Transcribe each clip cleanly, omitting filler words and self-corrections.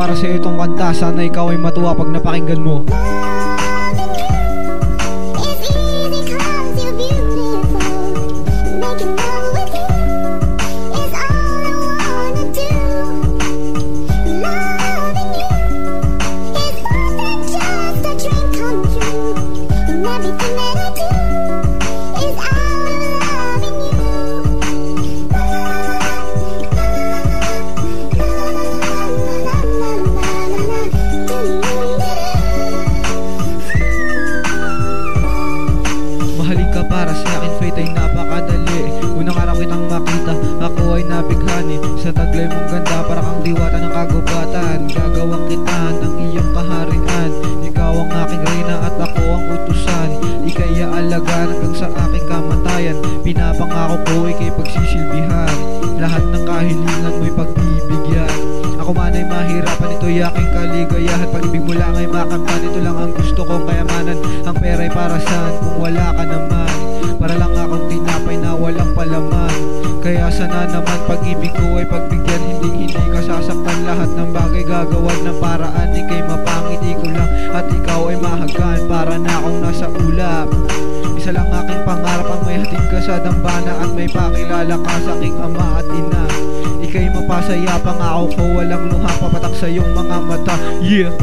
para sa'yo itong kanta. Sana ikaw ay matuwa pag napakinggan mo. Para sa akin fate ay napakadali. Unang araw kitang makita, ako ay nabighani. Sa taglay mong ganda, para kang diwata ng kagubatan. Gagawang kita ng iyong kaharian. Ikaw ang aking reyna at ako ang utusan. Ika'y aalagaan hanggang sa aking kamatayan. Pinapangako ko ika'y pagsisilbihan. Lahat ng kahilingan mo'y pagbibigyan. Ako man ay mahirapan, ito'y aking kaligayahan. Pag-ibig mo lang ay makamtan, ito lang ang gusto kong kayamanan. Ang pera'y para saan kung wala ka naman? Para lang akong tinapay na walang palaman. Kaya sana naman pag-ibig ko ay pagbigyan. Hindi ka sasaktan, lahat ng bagay gagawan ng paraan. Ika'y mapangiti ko lang at ikaw ay mahagan. Para na akong nasa ulap. Isa lang aking pangarap, ang may hatid ka sa dambana at may pakilala ka sa aking ama at ina. Ika'y mapasaya, pangako ko walang luha, papatak sa iyong mga mata. Yeah!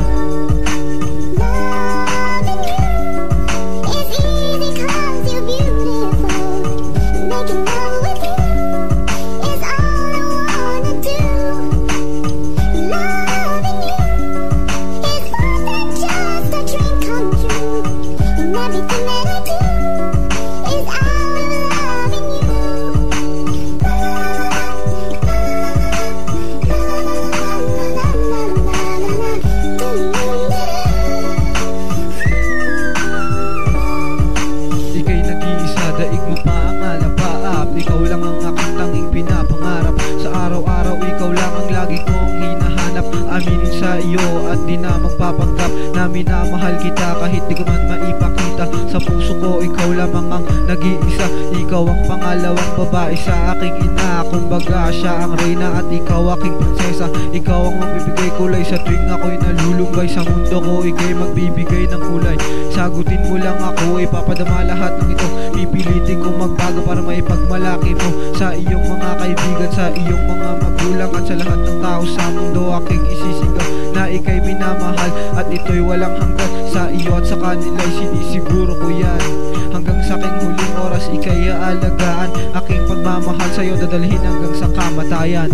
Daig mo pa ang alapaap. Ikaw lang ang aking tanging pinapangarap. Sa araw-araw ikaw lang ang lagi kong hinahanap. Aminin sa iyo at di na magpapanggap na minamahal kita kahit di ko man maipakita. Sa puso ko ikaw lamang ang nag-iisa. Ikaw ang pangalawang babae sa aking ina. Kumbaga siya ang reyna at ikaw aking prinsesa. Ikaw ang magbibigay kulay sa tuwing ako'y nalulumbay sa mundo ko. Ika'y magbibigay ng kulay. Sagutin mo lang ako, ipapadama lahat ng ito. Pipilitin kong magbago para maipagmalaki mo sa iyong mga kaibigan, sa iyong mga magulang at sa lahat ng tao sa mundo. Aking isisigaw na ika'y minamahal at ito'y walang hanggan. Sa iyo at sa kanila'y sinisiguro ko yan. Hanggang sa aking huling oras ika'y aalagaan. Aking pagmamahal sa'yo dadalhin hanggang sa kamatayan.